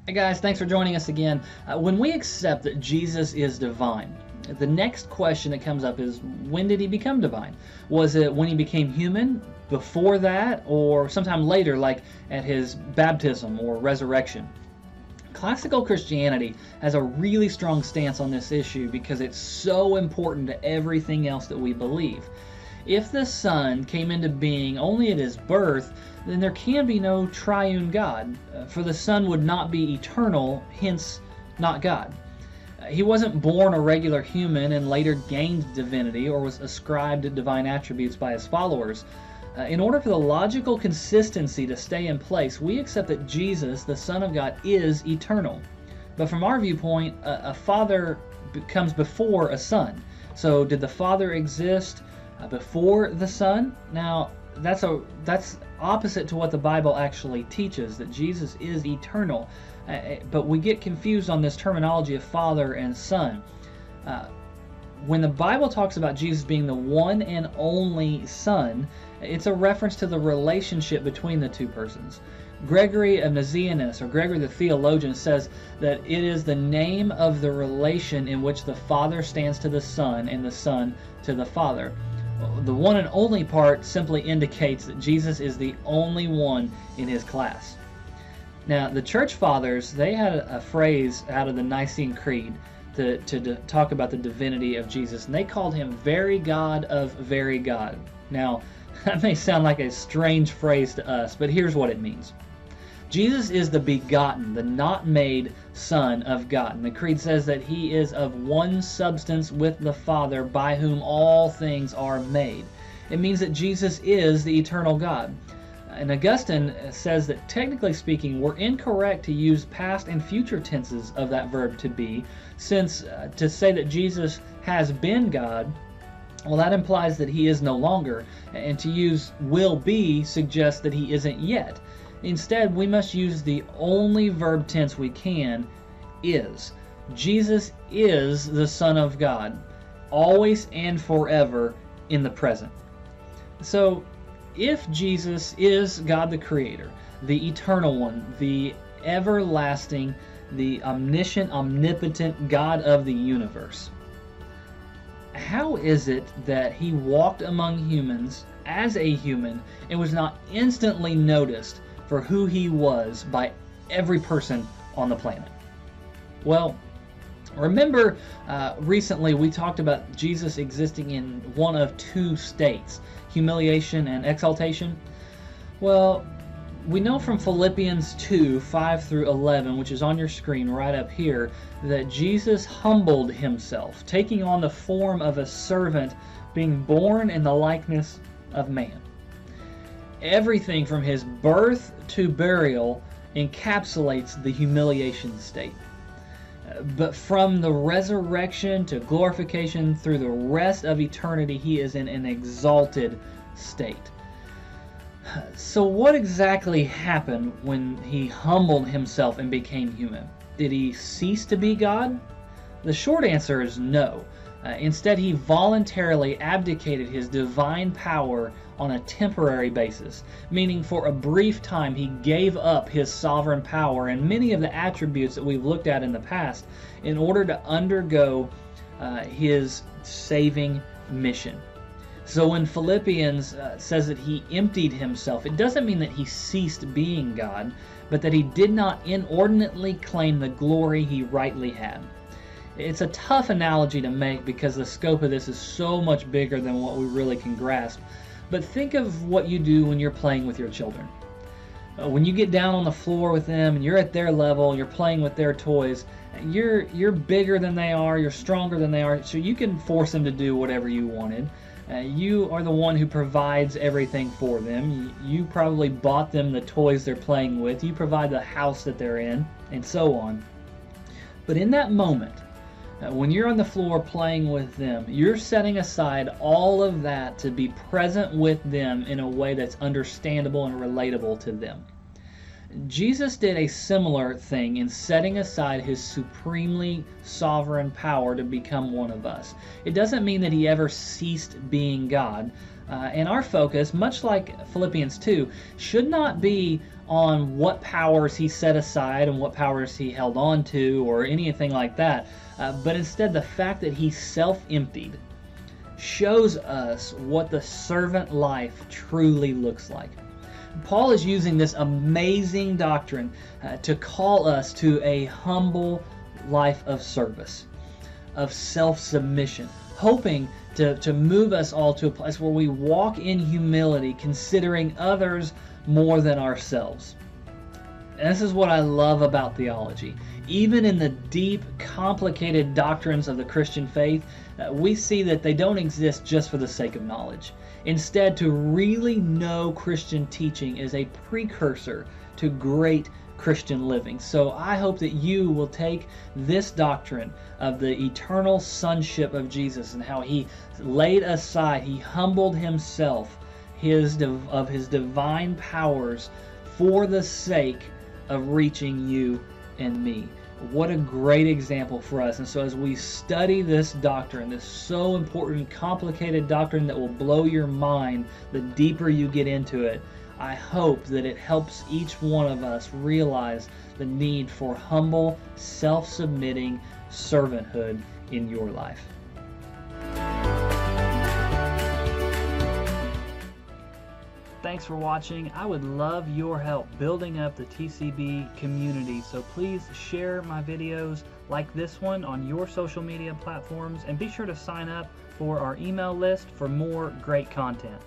Hey guys, thanks for joining us again. When we accept that Jesus is divine, the next question that comes up is, when did he become divine? Was it when he became human, before that, or sometime later, like at his baptism or resurrection? Classical Christianity has a really strong stance on this issue because it's so important to everything else that we believe. If the Son came into being only at his birth, then there can be no triune God, for the Son would not be eternal, hence not God. He wasn't born a regular human and later gained divinity or was ascribed divine attributes by his followers. In order for the logical consistency to stay in place, we accept that Jesus, the Son of God, is eternal. But from our viewpoint, a father comes before a son. So did the Father exist before the Son? Now, that's opposite to what the Bible actually teaches, that Jesus is eternal. But we get confused on this terminology of Father and Son. When the Bible talks about Jesus being the one and only Son, it's a reference to the relationship between the two persons. Gregory of Nazianzus, or Gregory the theologian, says that it is the name of the relation in which the Father stands to the Son and the Son to the Father. The one and only part simply indicates that Jesus is the only one in his class. Now, the Church Fathers, they had a phrase out of the Nicene Creed to talk about the divinity of Jesus, and they called him very God of very God. Now, that may sound like a strange phrase to us, but here's what it means. Jesus is the begotten, the not made Son of God. And the Creed says that he is of one substance with the Father, by whom all things are made. It means that Jesus is the eternal God. And Augustine says that, technically speaking, we're incorrect to use past and future tenses of that verb to be, since to say that Jesus has been God, well, that implies that he is no longer, and to use will be suggests that he isn't yet. Instead, we must use the only verb tense we can, is. Jesus is the Son of God, always and forever in the present. So, if Jesus is God the Creator, the Eternal One, the everlasting, the omniscient, omnipotent God of the universe, how is it that he walked among humans as a human and was not instantly noticed for who he was by every person on the planet? Well, remember recently we talked about Jesus existing in one of two states, humiliation and exaltation. Well, we know from Philippians 2, 5 through 11, which is on your screen right up here, that Jesus humbled himself, taking on the form of a servant, being born in the likeness of man. Everything from his birth to burial encapsulates the humiliation state. But from the resurrection to glorification through the rest of eternity, he is in an exalted state. So what exactly happened when he humbled himself and became human? Did he cease to be God? The short answer is no. Instead, he voluntarily abdicated his divine power on a temporary basis, meaning for a brief time he gave up his sovereign power and many of the attributes that we've looked at in the past in order to undergo his saving mission. So when Philippians says that he emptied himself, it doesn't mean that he ceased being God, but that he did not inordinately claim the glory he rightly had. It's a tough analogy to make because the scope of this is so much bigger than what we really can grasp. But think of what you do when you're playing with your children. When you get down on the floor with them and you're at their level, you're playing with their toys, you're bigger than they are, you're stronger than they are, so you can force them to do whatever you wanted. You are the one who provides everything for them. You probably bought them the toys they're playing with. You provide the house that they're in, and so on. But in that moment, when you're on the floor playing with them, you're setting aside all of that to be present with them in a way that's understandable and relatable to them. Jesus did a similar thing in setting aside his supremely sovereign power to become one of us. It doesn't mean that he ever ceased being God. And our focus, much like Philippians 2, should not be on what powers he set aside and what powers he held on to or anything like that, but instead the fact that he self-emptied shows us what the servant life truly looks like. Paul is using this amazing doctrine to call us to a humble life of service, of self-submission, hoping to move us all to a place where we walk in humility, considering others more than ourselves. And this is what I love about theology. Even in the deep, complicated doctrines of the Christian faith, we see that they don't exist just for the sake of knowledge. Instead, to really know Christian teaching is a precursor to great Christian living. So I hope that you will take this doctrine of the eternal sonship of Jesus and how he laid aside, he humbled himself, of his divine powers for the sake of reaching you and me. What a great example for us. And so as we study this doctrine, this so important, complicated doctrine that will blow your mind the deeper you get into it, I hope that it helps each one of us realize the need for humble, self-submitting servanthood in your life. Thanks for watching. I would love your help building up the TCB community, so please share my videos like this one on your social media platforms, and be sure to sign up for our email list for more great content.